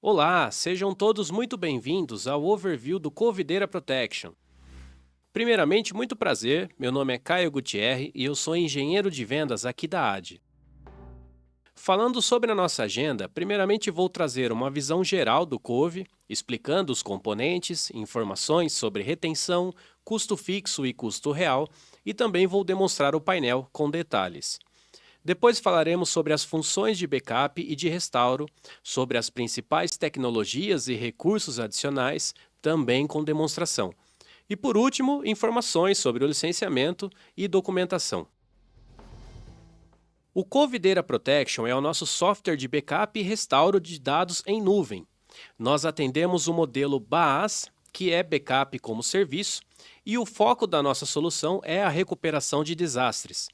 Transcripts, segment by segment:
Olá, sejam todos muito bem-vindos ao overview do Covidera Protection. Primeiramente, muito prazer, meu nome é Caio Gutierre e eu sou engenheiro de vendas aqui da AD. Falando sobre a nossa agenda, primeiramente vou trazer uma visão geral do COVE, explicando os componentes, informações sobre retenção, custo fixo e custo real, e também vou demonstrar o painel com detalhes. Depois falaremos sobre as funções de backup e de restauro, sobre as principais tecnologias e recursos adicionais, também com demonstração. E por último, informações sobre o licenciamento e documentação. O Covidera Protection é o nosso software de backup e restauro de dados em nuvem. Nós atendemos o modelo BaaS, que é backup como serviço, e o foco da nossa solução é a recuperação de desastres.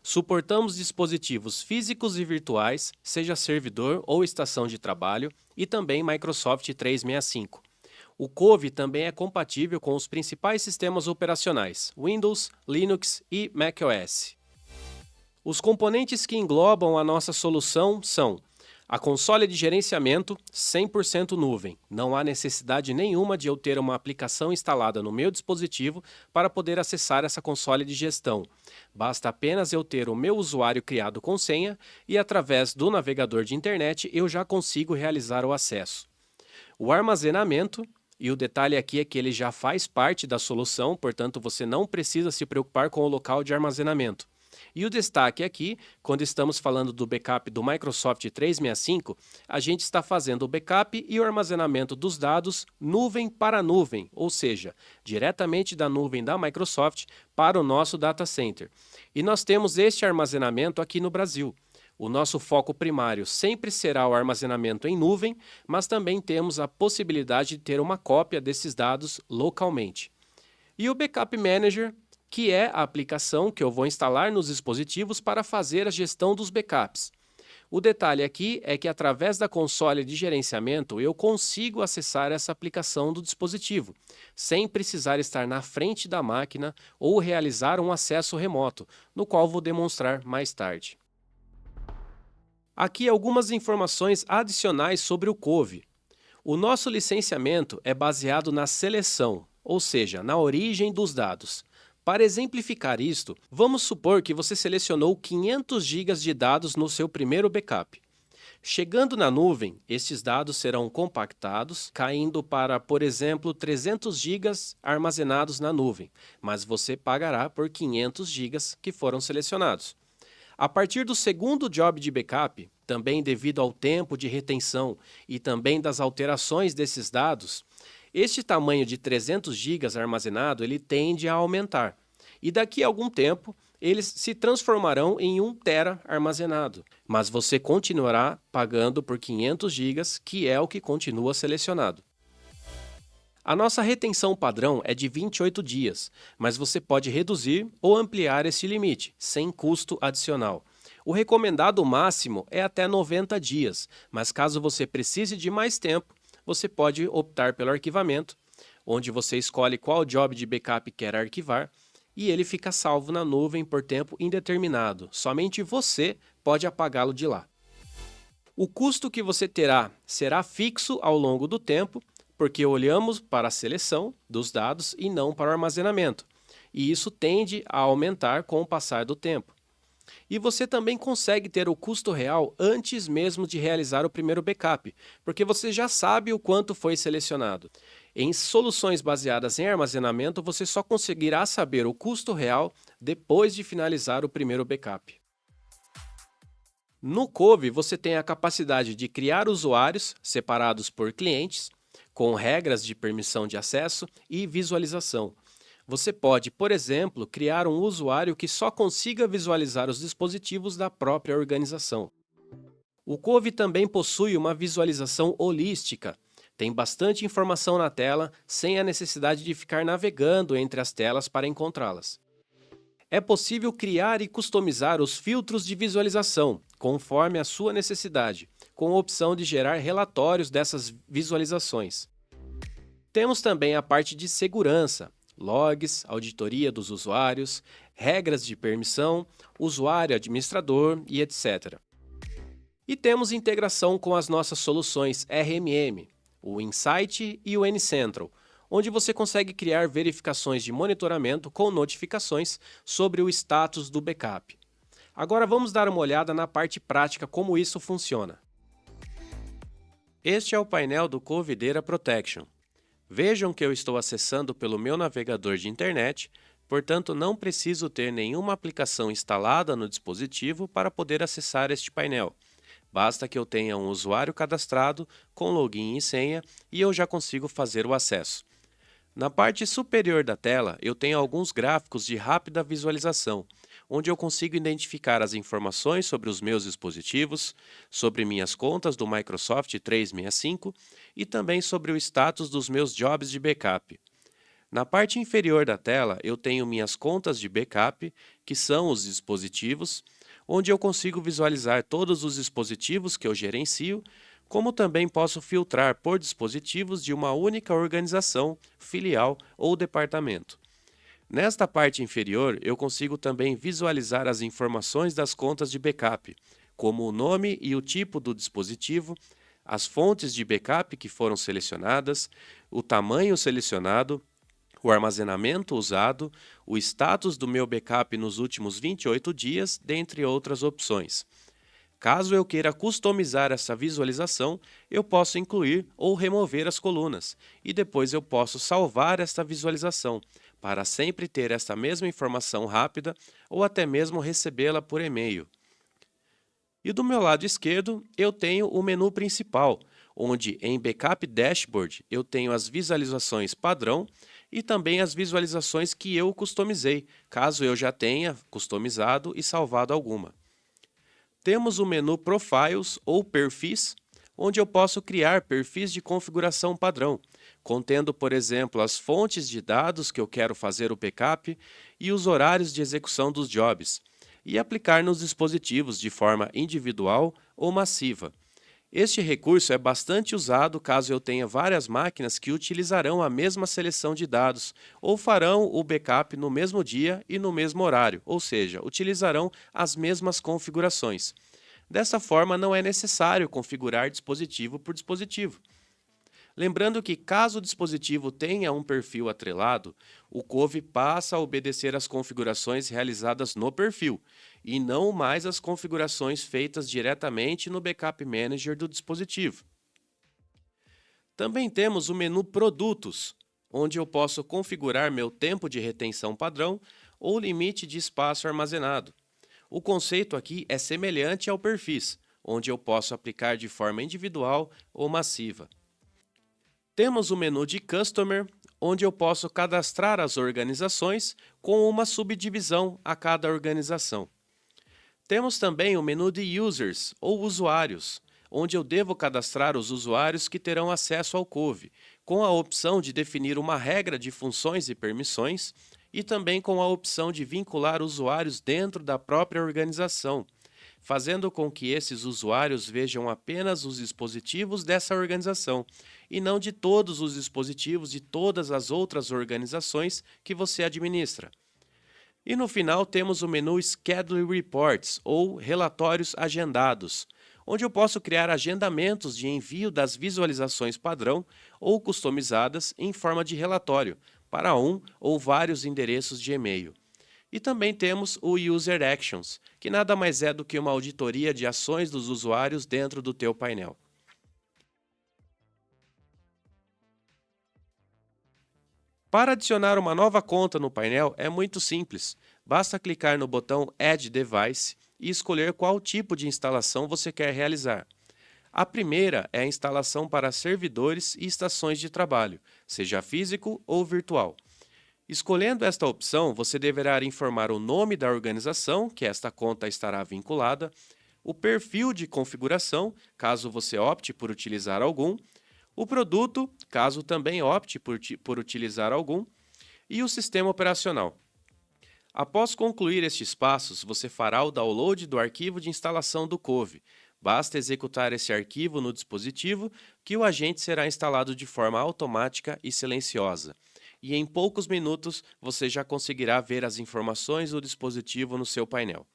Suportamos dispositivos físicos e virtuais, seja servidor ou estação de trabalho, e também Microsoft 365. O Cove também é compatível com os principais sistemas operacionais, Windows, Linux e macOS. Os componentes que englobam a nossa solução são a console de gerenciamento 100% nuvem. Não há necessidade nenhuma de eu ter uma aplicação instalada no meu dispositivo para poder acessar essa console de gestão. Basta apenas eu ter o meu usuário criado com senha e através do navegador de internet eu já consigo realizar o acesso. O armazenamento, e o detalhe aqui é que ele já faz parte da solução, portanto você não precisa se preocupar com o local de armazenamento. E o destaque aqui, quando estamos falando do backup do Microsoft 365, a gente está fazendo o backup e o armazenamento dos dados nuvem para nuvem, ou seja, diretamente da nuvem da Microsoft para o nosso data center. E nós temos este armazenamento aqui no Brasil. O nosso foco primário sempre será o armazenamento em nuvem, mas também temos a possibilidade de ter uma cópia desses dados localmente. E o Backup Manager, que é a aplicação que eu vou instalar nos dispositivos para fazer a gestão dos backups. O detalhe aqui é que através da console de gerenciamento eu consigo acessar essa aplicação do dispositivo, sem precisar estar na frente da máquina ou realizar um acesso remoto, no qual vou demonstrar mais tarde. Aqui algumas informações adicionais sobre o Cove. O nosso licenciamento é baseado na seleção, ou seja, na origem dos dados. Para exemplificar isto, vamos supor que você selecionou 500 GB de dados no seu primeiro backup. Chegando na nuvem, estes dados serão compactados, caindo para, por exemplo, 300 GB armazenados na nuvem, mas você pagará por 500 GB que foram selecionados. A partir do segundo job de backup, também devido ao tempo de retenção e também das alterações desses dados, este tamanho de 300 GB armazenado ele tende a aumentar. E daqui a algum tempo, eles se transformarão em 1 tera armazenado. Mas você continuará pagando por 500 GB, que é o que continua selecionado. A nossa retenção padrão é de 28 dias, mas você pode reduzir ou ampliar esse limite, sem custo adicional. O recomendado máximo é até 90 dias, mas caso você precise de mais tempo, você pode optar pelo arquivamento, onde você escolhe qual job de backup quer arquivar e ele fica salvo na nuvem por tempo indeterminado. Somente você pode apagá-lo de lá. O custo que você terá será fixo ao longo do tempo, porque olhamos para a seleção dos dados e não para o armazenamento, e isso tende a aumentar com o passar do tempo. E você também consegue ter o custo real antes mesmo de realizar o primeiro backup, porque você já sabe o quanto foi selecionado. Em soluções baseadas em armazenamento, você só conseguirá saber o custo real depois de finalizar o primeiro backup. No Cove, você tem a capacidade de criar usuários separados por clientes, com regras de permissão de acesso e visualização. Você pode, por exemplo, criar um usuário que só consiga visualizar os dispositivos da própria organização. O Cove também possui uma visualização holística. Tem bastante informação na tela, sem a necessidade de ficar navegando entre as telas para encontrá-las. É possível criar e customizar os filtros de visualização, conforme a sua necessidade, com a opção de gerar relatórios dessas visualizações. Temos também a parte de segurança, logs, auditoria dos usuários, regras de permissão, usuário administrador e etc. E temos integração com as nossas soluções RMM, o Insight e o N-Central, onde você consegue criar verificações de monitoramento com notificações sobre o status do backup. Agora vamos dar uma olhada na parte prática como isso funciona. Este é o painel do Covidera Protection. Vejam que eu estou acessando pelo meu navegador de internet, portanto não preciso ter nenhuma aplicação instalada no dispositivo para poder acessar este painel. Basta que eu tenha um usuário cadastrado com login e senha e eu já consigo fazer o acesso. Na parte superior da tela, eu tenho alguns gráficos de rápida visualização, onde eu consigo identificar as informações sobre os meus dispositivos, sobre minhas contas do Microsoft 365 e também sobre o status dos meus jobs de backup. Na parte inferior da tela, eu tenho minhas contas de backup, que são os dispositivos, onde eu consigo visualizar todos os dispositivos que eu gerencio, como também posso filtrar por dispositivos de uma única organização, filial ou departamento. Nesta parte inferior, eu consigo também visualizar as informações das contas de backup, como o nome e o tipo do dispositivo, as fontes de backup que foram selecionadas, o tamanho selecionado, o armazenamento usado, o status do meu backup nos últimos 28 dias, dentre outras opções. Caso eu queira customizar essa visualização, eu posso incluir ou remover as colunas, e depois eu posso salvar esta visualização, para sempre ter esta mesma informação rápida ou até mesmo recebê-la por e-mail. E do meu lado esquerdo, eu tenho o menu principal, onde em Backup Dashboard eu tenho as visualizações padrão e também as visualizações que eu customizei, caso eu já tenha customizado e salvado alguma. Temos o menu Profiles ou Perfis, onde eu posso criar perfis de configuração padrão, contendo, por exemplo, as fontes de dados que eu quero fazer o backup e os horários de execução dos jobs, e aplicar nos dispositivos de forma individual ou massiva. Este recurso é bastante usado caso eu tenha várias máquinas que utilizarão a mesma seleção de dados ou farão o backup no mesmo dia e no mesmo horário, ou seja, utilizarão as mesmas configurações. Dessa forma, não é necessário configurar dispositivo por dispositivo. Lembrando que, caso o dispositivo tenha um perfil atrelado, o Cove passa a obedecer às configurações realizadas no perfil, e não mais às configurações feitas diretamente no Backup Manager do dispositivo. Também temos o menu Produtos, onde eu posso configurar meu tempo de retenção padrão ou limite de espaço armazenado. O conceito aqui é semelhante ao Perfis, onde eu posso aplicar de forma individual ou massiva. Temos o menu de Customer, onde eu posso cadastrar as organizações com uma subdivisão a cada organização. Temos também o menu de Users, ou Usuários, onde eu devo cadastrar os usuários que terão acesso ao Cove, com a opção de definir uma regra de funções e permissões, e também com a opção de vincular usuários dentro da própria organização, fazendo com que esses usuários vejam apenas os dispositivos dessa organização e não de todos os dispositivos de todas as outras organizações que você administra. E no final temos o menu Schedule Reports, ou Relatórios Agendados, onde eu posso criar agendamentos de envio das visualizações padrão ou customizadas em forma de relatório para um ou vários endereços de e-mail. E também temos o User Actions, que nada mais é do que uma auditoria de ações dos usuários dentro do teu painel. Para adicionar uma nova conta no painel é muito simples. Basta clicar no botão Add Device e escolher qual tipo de instalação você quer realizar. A primeira é a instalação para servidores e estações de trabalho, seja físico ou virtual. Escolhendo esta opção, você deverá informar o nome da organização que esta conta estará vinculada, o perfil de configuração, caso você opte por utilizar algum, o produto, caso também opte por utilizar algum, e o sistema operacional. Após concluir estes passos, você fará o download do arquivo de instalação do Cove. Basta executar esse arquivo no dispositivo que o agente será instalado de forma automática e silenciosa. E em poucos minutos você já conseguirá ver as informações do dispositivo no seu painel.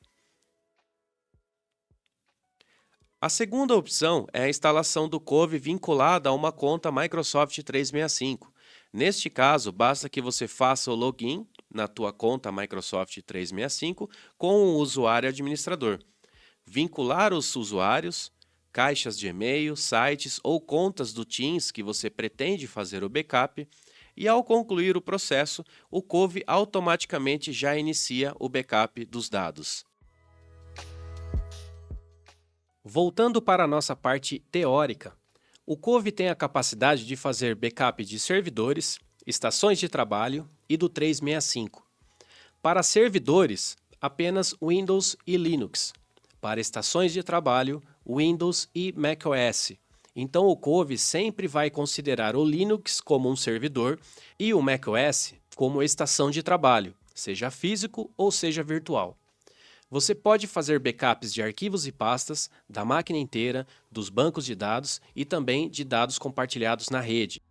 A segunda opção é a instalação do Cove vinculada a uma conta Microsoft 365. Neste caso, basta que você faça o login na tua conta Microsoft 365 com o usuário administrador. Vincular os usuários, caixas de e-mail, sites ou contas do Teams que você pretende fazer o backup, e ao concluir o processo, o Cove automaticamente já inicia o backup dos dados. Voltando para a nossa parte teórica, o Cove tem a capacidade de fazer backup de servidores, estações de trabalho e do 365. Para servidores, apenas Windows e Linux. Para estações de trabalho, Windows e macOS. Então o Cove sempre vai considerar o Linux como um servidor e o macOS como estação de trabalho, seja físico ou seja virtual. Você pode fazer backups de arquivos e pastas, da máquina inteira, dos bancos de dados e também de dados compartilhados na rede.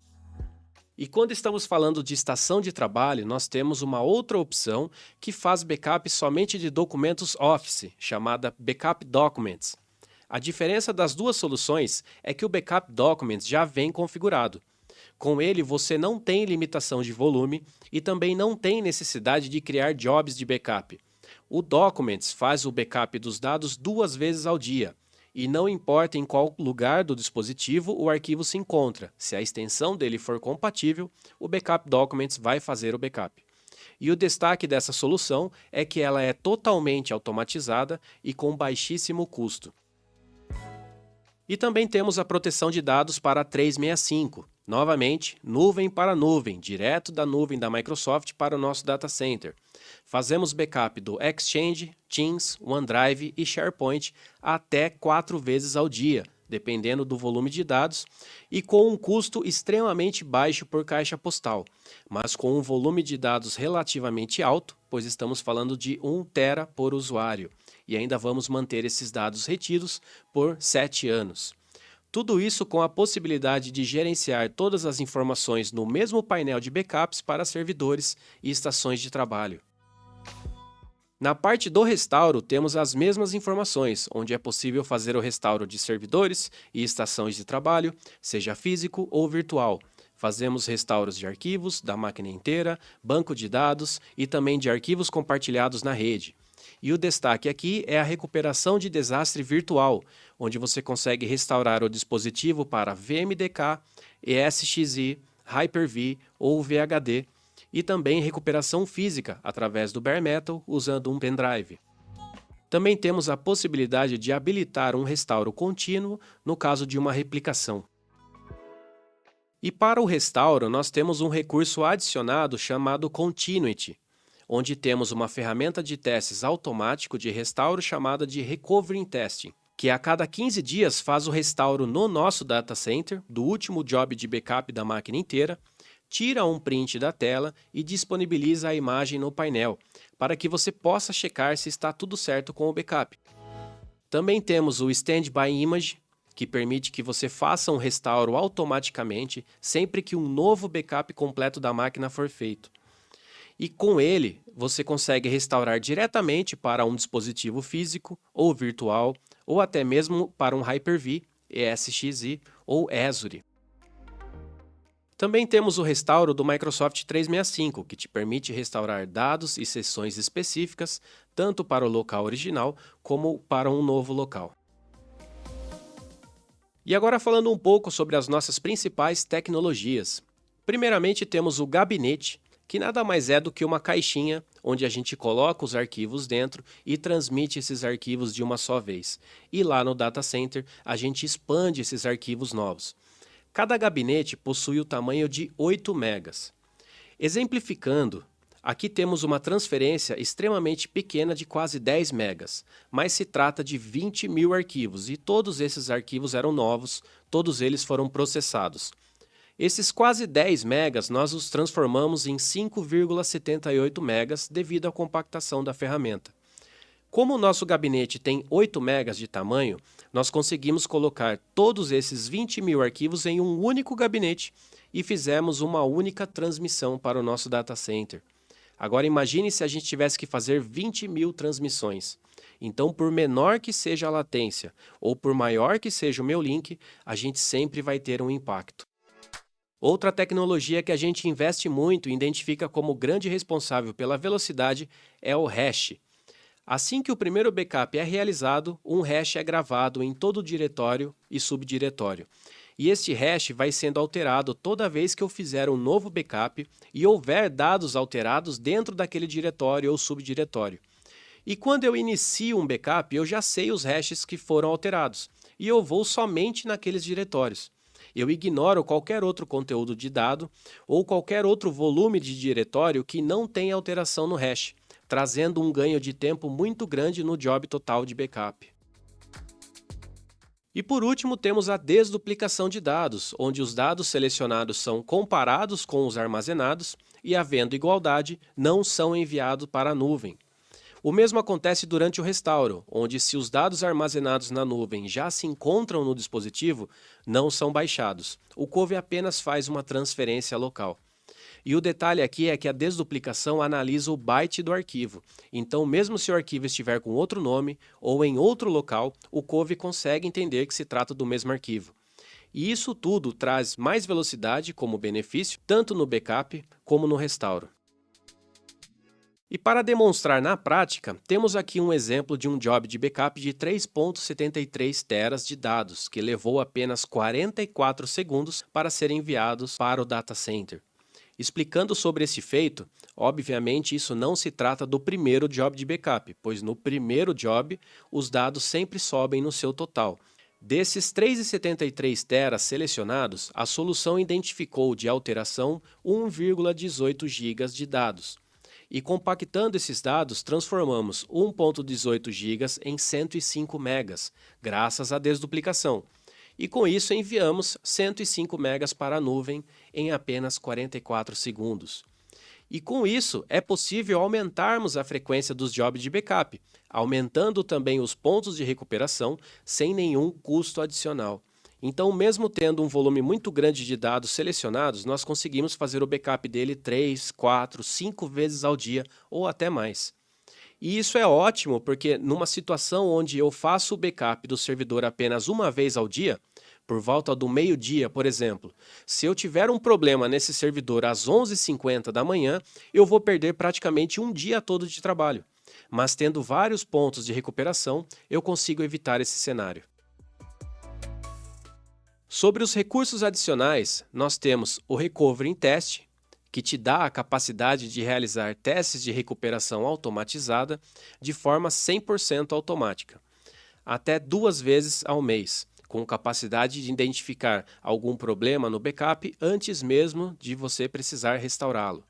E quando estamos falando de estação de trabalho, nós temos uma outra opção que faz backup somente de documentos Office, chamada Backup Documents. A diferença das duas soluções é que o Backup Documents já vem configurado. Com ele, você não tem limitação de volume e também não tem necessidade de criar jobs de backup. O Documents faz o backup dos dados 2 vezes ao dia, e não importa em qual lugar do dispositivo o arquivo se encontra, se a extensão dele for compatível, o Backup Documents vai fazer o backup. E o destaque dessa solução é que ela é totalmente automatizada e com baixíssimo custo. E também temos a proteção de dados para 365. Novamente, nuvem para nuvem, direto da nuvem da Microsoft para o nosso data center. Fazemos backup do Exchange, Teams, OneDrive e SharePoint até 4 vezes ao dia, dependendo do volume de dados, e com um custo extremamente baixo por caixa postal, mas com um volume de dados relativamente alto, pois estamos falando de 1 tera por usuário, e ainda vamos manter esses dados retidos por 7 anos. Tudo isso com a possibilidade de gerenciar todas as informações no mesmo painel de backups para servidores e estações de trabalho. Na parte do restauro, temos as mesmas informações, onde é possível fazer o restauro de servidores e estações de trabalho, seja físico ou virtual. Fazemos restauros de arquivos, da máquina inteira, banco de dados e também de arquivos compartilhados na rede. E o destaque aqui é a recuperação de desastre virtual, onde você consegue restaurar o dispositivo para VMDK, ESXi, Hyper-V ou VHD, e também recuperação física através do Bare Metal usando um pendrive. Também temos a possibilidade de habilitar um restauro contínuo no caso de uma replicação. E para o restauro, nós temos um recurso adicionado chamado Continuity, onde temos uma ferramenta de testes automático de restauro chamada de Recovery Testing, que a cada 15 dias faz o restauro no nosso data center do último job de backup da máquina inteira, tira um print da tela e disponibiliza a imagem no painel, para que você possa checar se está tudo certo com o backup. Também temos o Standby Image, que permite que você faça um restauro automaticamente sempre que um novo backup completo da máquina for feito. E com ele, você consegue restaurar diretamente para um dispositivo físico ou virtual, ou até mesmo para um Hyper-V, ESXi ou Azure. Também temos o restauro do Microsoft 365, que te permite restaurar dados e sessões específicas, tanto para o local original como para um novo local. E agora falando um pouco sobre as nossas principais tecnologias. Primeiramente temos o gabinete, que nada mais é do que uma caixinha onde a gente coloca os arquivos dentro e transmite esses arquivos de uma só vez. E lá no data center a gente expande esses arquivos novos. Cada gabinete possui o tamanho de 8 megas. Exemplificando, aqui temos uma transferência extremamente pequena de quase 10 megas, mas se trata de 20 mil arquivos e todos esses arquivos eram novos, todos eles foram processados. Esses quase 10 megas nós os transformamos em 5,78 megas devido à compactação da ferramenta. Como o nosso gabinete tem 8 megas de tamanho, nós conseguimos colocar todos esses 20 mil arquivos em um único gabinete e fizemos uma única transmissão para o nosso data center. Agora imagine se a gente tivesse que fazer 20 mil transmissões. Então, por menor que seja a latência ou por maior que seja o meu link, a gente sempre vai ter um impacto. Outra tecnologia que a gente investe muito e identifica como grande responsável pela velocidade é o hash. Assim que o primeiro backup é realizado, um hash é gravado em todo o diretório e subdiretório. E este hash vai sendo alterado toda vez que eu fizer um novo backup e houver dados alterados dentro daquele diretório ou subdiretório. E quando eu inicio um backup, eu já sei os hashes que foram alterados e eu vou somente naqueles diretórios. Eu ignoro qualquer outro conteúdo de dado ou qualquer outro volume de diretório que não tenha alteração no hash, trazendo um ganho de tempo muito grande no job total de backup. E por último, temos a desduplicação de dados, onde os dados selecionados são comparados com os armazenados e, havendo igualdade, não são enviados para a nuvem. O mesmo acontece durante o restauro, onde se os dados armazenados na nuvem já se encontram no dispositivo, não são baixados. O Cove apenas faz uma transferência local. E o detalhe aqui é que a desduplicação analisa o byte do arquivo. Então, mesmo se o arquivo estiver com outro nome ou em outro local, o Cove consegue entender que se trata do mesmo arquivo. E isso tudo traz mais velocidade como benefício, tanto no backup como no restauro. E para demonstrar na prática, temos aqui um exemplo de um job de backup de 3.73 teras de dados, que levou apenas 44 segundos para serem enviados para o data center. Explicando sobre esse feito, obviamente isso não se trata do primeiro job de backup, pois no primeiro job os dados sempre sobem no seu total. Desses 3,73 teras selecionados, a solução identificou de alteração 1,18 GB de dados. E compactando esses dados, transformamos 1,18 GB em 105 megas, graças à desduplicação. E com isso enviamos 105 megas para a nuvem em apenas 44 segundos. E com isso é possível aumentarmos a frequência dos jobs de backup, aumentando também os pontos de recuperação sem nenhum custo adicional. Então, mesmo tendo um volume muito grande de dados selecionados, nós conseguimos fazer o backup dele 3, 4, 5 vezes ao dia ou até mais. E isso é ótimo porque numa situação onde eu faço o backup do servidor apenas uma vez ao dia, por volta do meio-dia, por exemplo, se eu tiver um problema nesse servidor às 11h50 da manhã, eu vou perder praticamente um dia todo de trabalho. Mas tendo vários pontos de recuperação, eu consigo evitar esse cenário. Sobre os recursos adicionais, nós temos o Recovery Test, que te dá a capacidade de realizar testes de recuperação automatizada de forma 100% automática, até 2 vezes ao mês, com capacidade de identificar algum problema no backup antes mesmo de você precisar restaurá-lo.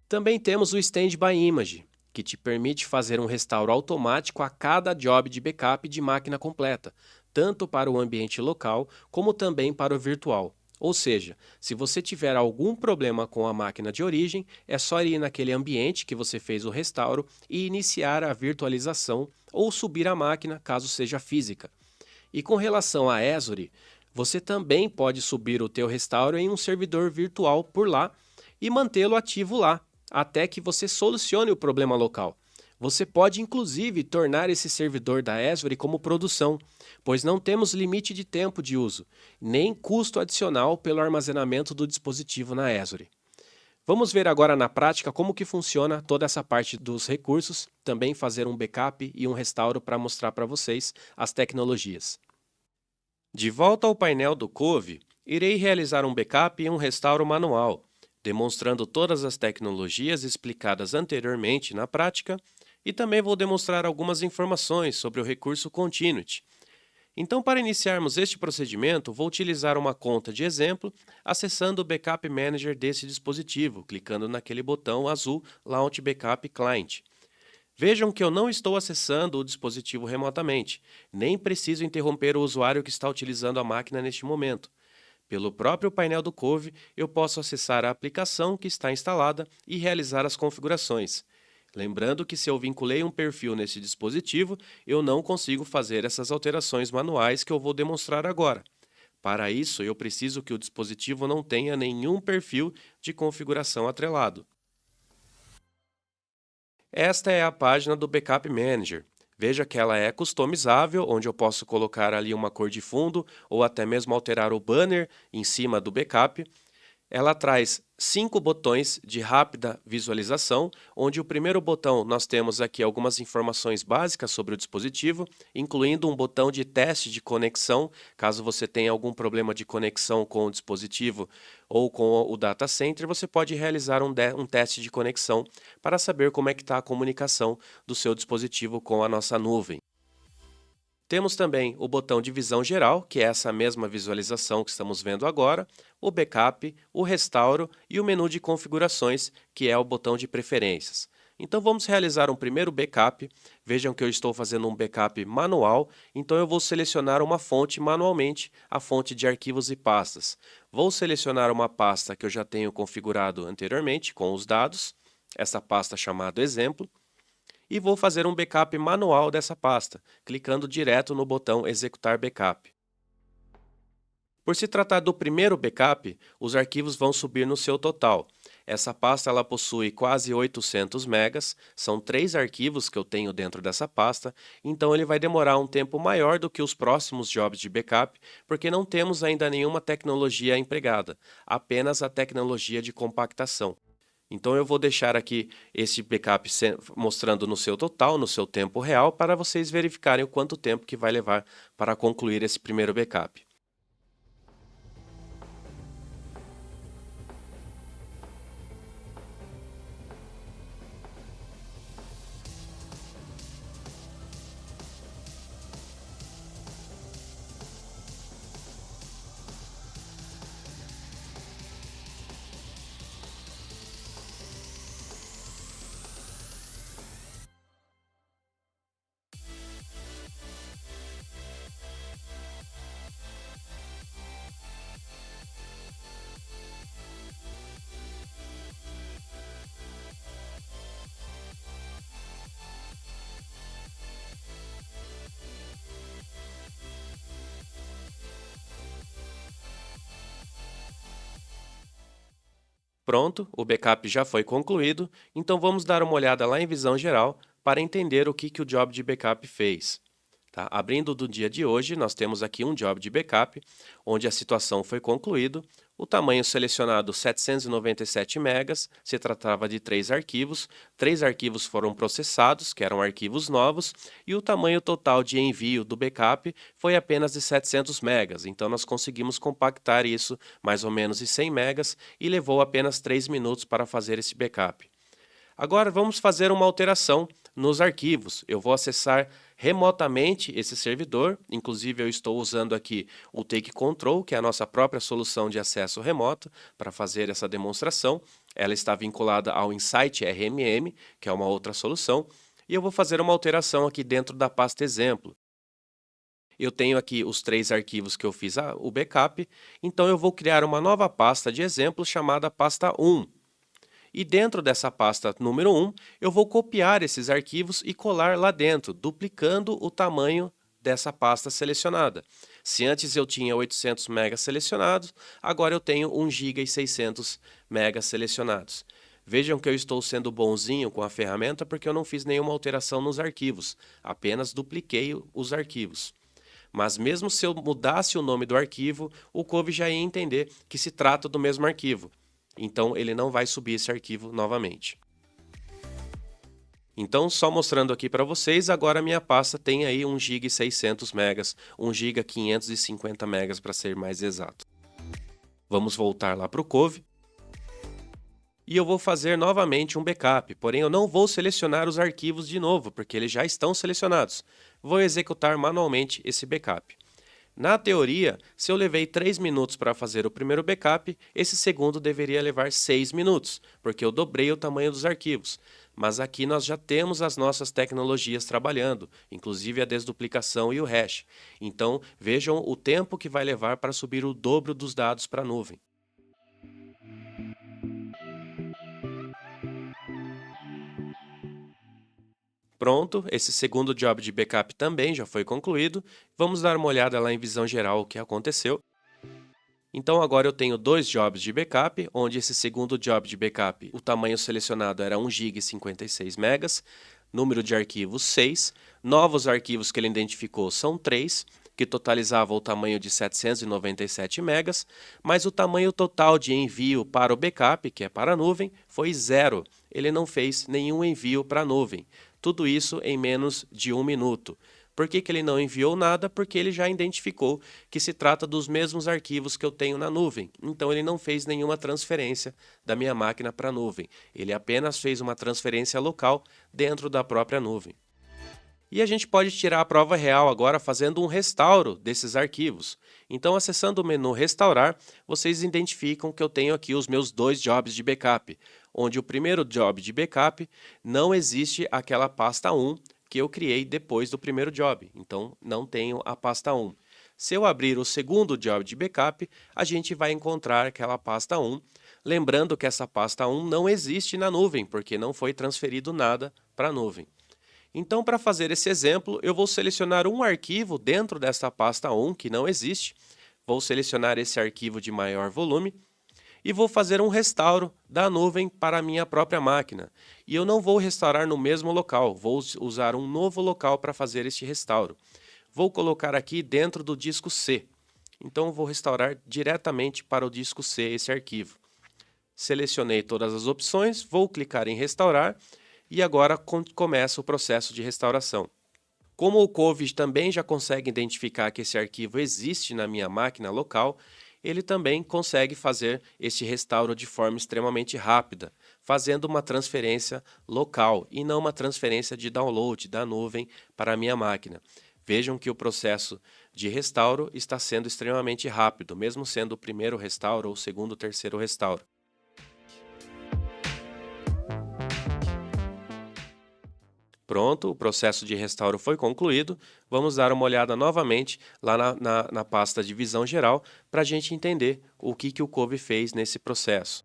Também temos o Standby Image, que te permite fazer um restauro automático a cada job de backup de máquina completa, tanto para o ambiente local como também para o virtual. Ou seja, se você tiver algum problema com a máquina de origem, é só ir naquele ambiente que você fez o restauro e iniciar a virtualização ou subir a máquina caso seja física. E com relação a Azure, você também pode subir o teu restauro em um servidor virtual por lá e mantê-lo ativo lá, até que você solucione o problema local. Você pode inclusive tornar esse servidor da Azure como produção, pois não temos limite de tempo de uso, nem custo adicional pelo armazenamento do dispositivo na Azure. Vamos ver agora na prática como que funciona toda essa parte dos recursos, também fazer um backup e um restauro para mostrar para vocês as tecnologias. De volta ao painel do Cove, irei realizar um backup e um restauro manual, demonstrando todas as tecnologias explicadas anteriormente na prática, e também vou demonstrar algumas informações sobre o recurso Continuity. Então, para iniciarmos este procedimento, vou utilizar uma conta de exemplo, acessando o Backup Manager desse dispositivo, clicando naquele botão azul Launch Backup Client. Vejam que eu não estou acessando o dispositivo remotamente, nem preciso interromper o usuário que está utilizando a máquina neste momento. Pelo próprio painel do Cove, eu posso acessar a aplicação que está instalada e realizar as configurações. Lembrando que se eu vinculei um perfil nesse dispositivo, eu não consigo fazer essas alterações manuais que eu vou demonstrar agora. Para isso, eu preciso que o dispositivo não tenha nenhum perfil de configuração atrelado. Esta é a página do Backup Manager. Veja que ela é customizável, onde eu posso colocar ali uma cor de fundo ou até mesmo alterar o banner em cima do backup. Ela traz 5 botões de rápida visualização, onde o primeiro botão nós temos aqui algumas informações básicas sobre o dispositivo, incluindo um botão de teste de conexão, caso você tenha algum problema de conexão com o dispositivo ou com o data center, você pode realizar um teste de conexão para saber como é que está a comunicação do seu dispositivo com a nossa nuvem. Temos também o botão de visão geral, que é essa mesma visualização que estamos vendo agora, o backup, o restauro e o menu de configurações, que é o botão de preferências. Então vamos realizar um primeiro backup. Vejam que eu estou fazendo um backup manual, então eu vou selecionar uma fonte manualmente, a fonte de arquivos e pastas. Vou selecionar uma pasta que eu já tenho configurado anteriormente com os dados, essa pasta chamada exemplo, e vou fazer um backup manual dessa pasta, clicando direto no botão Executar Backup. Por se tratar do primeiro backup, os arquivos vão subir no seu total. Essa pasta ela possui quase 800 megas, são 3 arquivos que eu tenho dentro dessa pasta, então ele vai demorar um tempo maior do que os próximos jobs de backup, porque não temos ainda nenhuma tecnologia empregada, apenas a tecnologia de compactação. Então eu vou deixar aqui esse backup mostrando no seu total, no seu tempo real, para vocês verificarem o quanto tempo que vai levar para concluir esse primeiro backup. Pronto, o backup já foi concluído, então vamos dar uma olhada lá em visão geral para entender o que o job de backup fez. Tá? Abrindo do dia de hoje, nós temos aqui um job de backup, onde a situação foi concluída, o tamanho selecionado 797 megas, se tratava de 3 arquivos foram processados, que eram arquivos novos, e o tamanho total de envio do backup foi apenas de 700 megas, então nós conseguimos compactar isso mais ou menos em 100 megas e levou apenas 3 minutos para fazer esse backup. Agora vamos fazer uma alteração nos arquivos. Eu vou acessar remotamente esse servidor, inclusive eu estou usando aqui o Take Control, que é a nossa própria solução de acesso remoto, para fazer essa demonstração. Ela está vinculada ao Insight RMM, que é uma outra solução, e eu vou fazer uma alteração aqui dentro da pasta exemplo. Eu tenho aqui os 3 arquivos que eu fiz o backup, então eu vou criar uma nova pasta de exemplo chamada pasta 1. E dentro dessa pasta número 1, eu vou copiar esses arquivos e colar lá dentro, duplicando o tamanho dessa pasta selecionada. Se antes eu tinha 800 megas selecionados, agora eu tenho 1 GB e 600 megas selecionados. Vejam que eu estou sendo bonzinho com a ferramenta porque eu não fiz nenhuma alteração nos arquivos, apenas dupliquei os arquivos. Mas mesmo se eu mudasse o nome do arquivo, o Cove já ia entender que se trata do mesmo arquivo. Então ele não vai subir esse arquivo novamente. Então, só mostrando aqui para vocês, agora a minha pasta tem aí 1 GB e 600 megas, 1 GB e 550 megas para ser mais exato. Vamos voltar lá para o Cove. E eu vou fazer novamente um backup, porém eu não vou selecionar os arquivos de novo, porque eles já estão selecionados. Vou executar manualmente esse backup. Na teoria, se eu levei 3 minutos para fazer o primeiro backup, esse segundo deveria levar 6 minutos, porque eu dobrei o tamanho dos arquivos. Mas aqui nós já temos as nossas tecnologias trabalhando, inclusive a desduplicação e o hash. Então, vejam o tempo que vai levar para subir o dobro dos dados para a nuvem. Pronto, esse segundo job de backup também já foi concluído. Vamos dar uma olhada lá em visão geral o que aconteceu. Então agora eu tenho dois jobs de backup, onde esse segundo job de backup, o tamanho selecionado era 1 GB e 56 megas, número de arquivos 6, novos arquivos que ele identificou são 3, que totalizavam o tamanho de 797 megas, mas o tamanho total de envio para o backup, que é para a nuvem, foi 0. Ele não fez nenhum envio para a nuvem. Tudo isso em menos de 1 minuto. Por que ele não enviou nada? Porque ele já identificou que se trata dos mesmos arquivos que eu tenho na nuvem. Então ele não fez nenhuma transferência da minha máquina para a nuvem. Ele apenas fez uma transferência local dentro da própria nuvem. E a gente pode tirar a prova real agora fazendo um restauro desses arquivos. Então, acessando o menu Restaurar, vocês identificam que eu tenho aqui os meus dois jobs de backup, onde o primeiro job de backup não existe aquela pasta 1 que eu criei depois do primeiro job. Então, não tenho a pasta 1. Se eu abrir o segundo job de backup, a gente vai encontrar aquela pasta 1. Lembrando que essa pasta 1 não existe na nuvem, porque não foi transferido nada para a nuvem. Então, para fazer esse exemplo, eu vou selecionar um arquivo dentro dessa pasta 1 que não existe. Vou selecionar esse arquivo de maior volume e vou fazer um restauro da nuvem para a minha própria máquina. E eu não vou restaurar no mesmo local, vou usar um novo local para fazer este restauro. Vou colocar aqui dentro do disco C. Então, vou restaurar diretamente para o disco C esse arquivo. Selecionei todas as opções, vou clicar em restaurar e agora começa o processo de restauração. Como o Cove também já consegue identificar que esse arquivo existe na minha máquina local, ele também consegue fazer este restauro de forma extremamente rápida, fazendo uma transferência local e não uma transferência de download da nuvem para a minha máquina. Vejam que o processo de restauro está sendo extremamente rápido, mesmo sendo o primeiro restauro ou o segundo ou terceiro restauro. Pronto, o processo de restauro foi concluído. Vamos dar uma olhada novamente lá na pasta de visão geral para a gente entender o que o Cove fez nesse processo.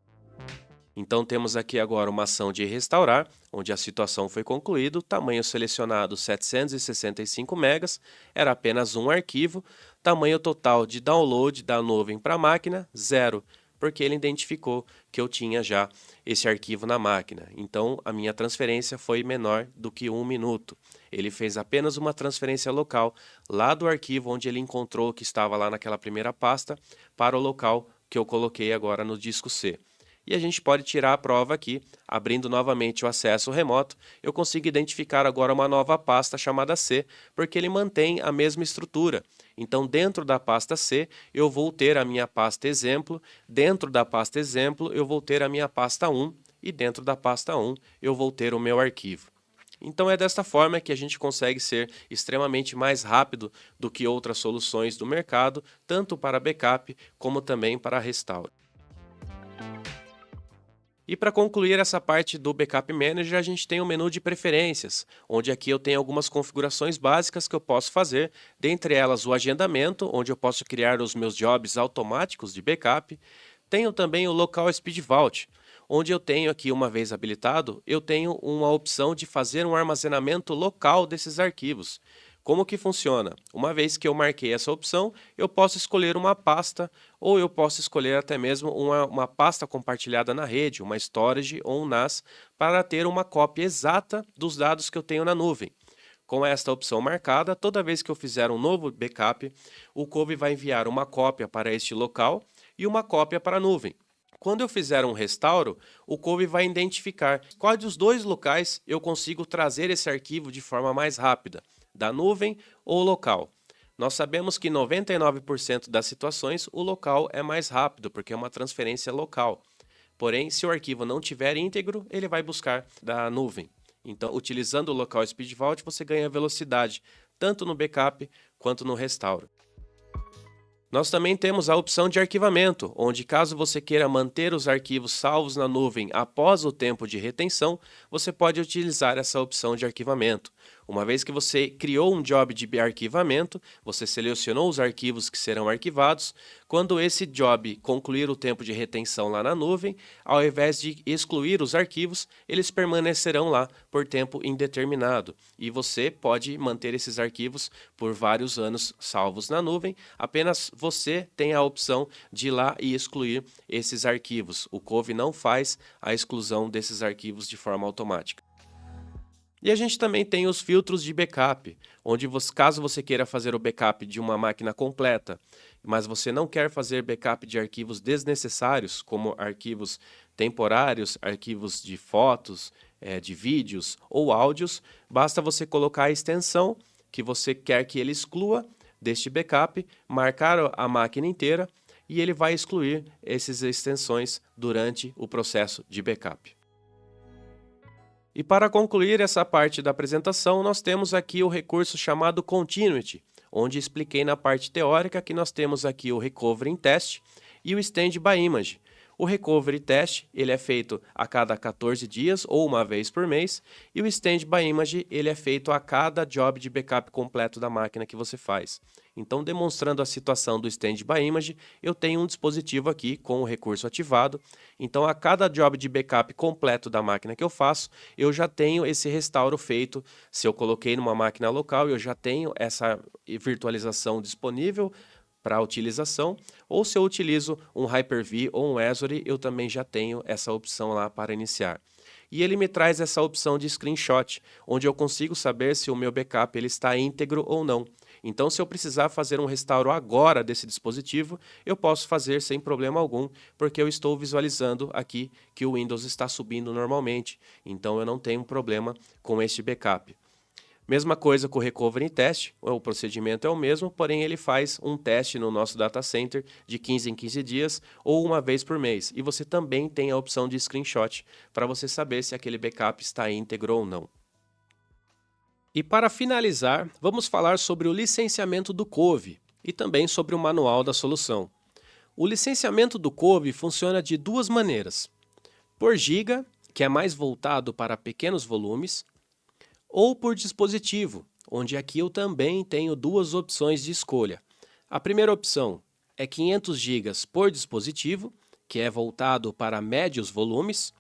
Então temos aqui agora uma ação de restaurar, onde a situação foi concluída, tamanho selecionado 765 megas, era apenas um arquivo, tamanho total de download da nuvem para a máquina, 0. Porque ele identificou que eu tinha já esse arquivo na máquina. Então, a minha transferência foi menor do que 1 minuto. Ele fez apenas uma transferência local, lá do arquivo onde ele encontrou que estava lá naquela primeira pasta, para o local que eu coloquei agora no disco C. E a gente pode tirar a prova aqui, abrindo novamente o acesso remoto, eu consigo identificar agora uma nova pasta chamada C, porque ele mantém a mesma estrutura. Então, dentro da pasta C, eu vou ter a minha pasta exemplo, dentro da pasta exemplo, eu vou ter a minha pasta 1, e dentro da pasta 1, eu vou ter o meu arquivo. Então, é desta forma que a gente consegue ser extremamente mais rápido do que outras soluções do mercado, tanto para backup como também para restauro. E para concluir essa parte do Backup Manager, a gente tem o menu de preferências, onde aqui eu tenho algumas configurações básicas que eu posso fazer, dentre elas o agendamento, onde eu posso criar os meus jobs automáticos de backup. Tenho também o Local Speed Vault, onde eu tenho aqui, uma vez habilitado, eu tenho uma opção de fazer um armazenamento local desses arquivos. Como que funciona? Uma vez que eu marquei essa opção, eu posso escolher uma pasta ou eu posso escolher até mesmo uma pasta compartilhada na rede, uma storage ou um NAS, para ter uma cópia exata dos dados que eu tenho na nuvem. Com esta opção marcada, toda vez que eu fizer um novo backup, o Cove vai enviar uma cópia para este local e uma cópia para a nuvem. Quando eu fizer um restauro, o Cove vai identificar qual dos dois locais eu consigo trazer esse arquivo de forma mais rápida, da nuvem ou local. Nós sabemos que em 99% das situações o local é mais rápido, porque é uma transferência local. Porém, se o arquivo não tiver íntegro, ele vai buscar da nuvem. Então, utilizando o Local Speed Vault, você ganha velocidade, tanto no backup quanto no restauro. Nós também temos a opção de arquivamento, onde caso você queira manter os arquivos salvos na nuvem após o tempo de retenção, você pode utilizar essa opção de arquivamento. Uma vez que você criou um job de arquivamento, você selecionou os arquivos que serão arquivados, quando esse job concluir o tempo de retenção lá na nuvem, ao invés de excluir os arquivos, eles permanecerão lá por tempo indeterminado. E você pode manter esses arquivos por vários anos salvos na nuvem, apenas você tem a opção de ir lá e excluir esses arquivos. O Cove não faz a exclusão desses arquivos de forma automática. E a gente também tem os filtros de backup, onde caso você queira fazer o backup de uma máquina completa, mas você não quer fazer backup de arquivos desnecessários, como arquivos temporários, arquivos de fotos, de vídeos ou áudios, basta você colocar a extensão que você quer que ele exclua deste backup, marcar a máquina inteira e ele vai excluir essas extensões durante o processo de backup. E para concluir essa parte da apresentação, nós temos aqui o recurso chamado Continuity, onde expliquei na parte teórica que nós temos aqui o Recovery Test e o Stand by Image. O Recovery Test ele é feito a cada 14 dias ou uma vez por mês, e o Stand by Image ele é feito a cada job de backup completo da máquina que você faz. Então, demonstrando a situação do Stand by Image, eu tenho um dispositivo aqui com o recurso ativado. Então, a cada job de backup completo da máquina que eu faço, eu já tenho esse restauro feito. Se eu coloquei numa máquina local, eu já tenho essa virtualização disponível para utilização, ou se eu utilizo um Hyper-V ou um Azure, eu também já tenho essa opção lá para iniciar. E ele me traz essa opção de screenshot, onde eu consigo saber se o meu backup ele está íntegro ou não. Então, se eu precisar fazer um restauro agora desse dispositivo, eu posso fazer sem problema algum, porque eu estou visualizando aqui que o Windows está subindo normalmente. Então, eu não tenho problema com este backup. Mesma coisa com o Recovery Test, o procedimento é o mesmo, porém ele faz um teste no nosso data center de 15 em 15 dias ou uma vez por mês. E você também tem a opção de screenshot para você saber se aquele backup está íntegro ou não. E para finalizar, vamos falar sobre o licenciamento do Cove e também sobre o manual da solução. O licenciamento do Cove funciona de duas maneiras: por giga, que é mais voltado para pequenos volumes, ou por dispositivo, onde aqui eu também tenho duas opções de escolha. A primeira opção é 500 GB por dispositivo, que é voltado para médios volumes,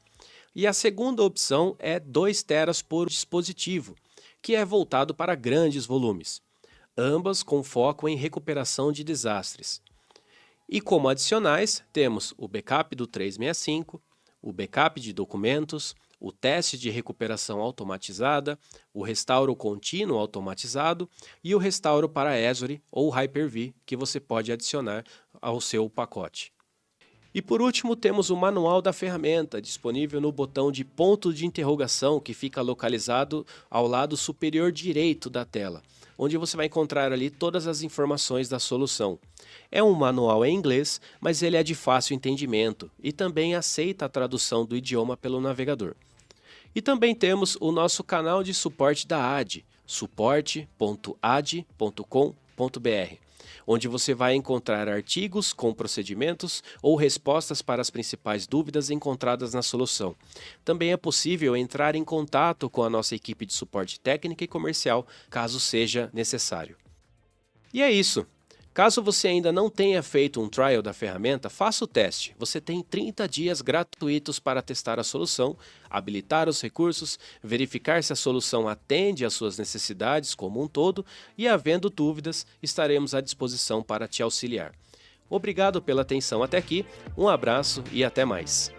e a segunda opção é 2 TB por dispositivo, que é voltado para grandes volumes, ambas com foco em recuperação de desastres. E como adicionais, temos o backup do 365, o backup de documentos, o teste de recuperação automatizada, o restauro contínuo automatizado e o restauro para Azure ou Hyper-V, que você pode adicionar ao seu pacote. E por último, temos o manual da ferramenta, disponível no botão de ponto de interrogação que fica localizado ao lado superior direito da tela, onde você vai encontrar ali todas as informações da solução. É um manual em inglês, mas ele é de fácil entendimento e também aceita a tradução do idioma pelo navegador. E também temos o nosso canal de suporte da AD, suporte.ad.com.br, onde você vai encontrar artigos com procedimentos ou respostas para as principais dúvidas encontradas na solução. Também é possível entrar em contato com a nossa equipe de suporte técnico e comercial, caso seja necessário. E é isso! Caso você ainda não tenha feito um trial da ferramenta, faça o teste. Você tem 30 dias gratuitos para testar a solução, habilitar os recursos, verificar se a solução atende às suas necessidades como um todo e, havendo dúvidas, estaremos à disposição para te auxiliar. Obrigado pela atenção até aqui, um abraço e até mais.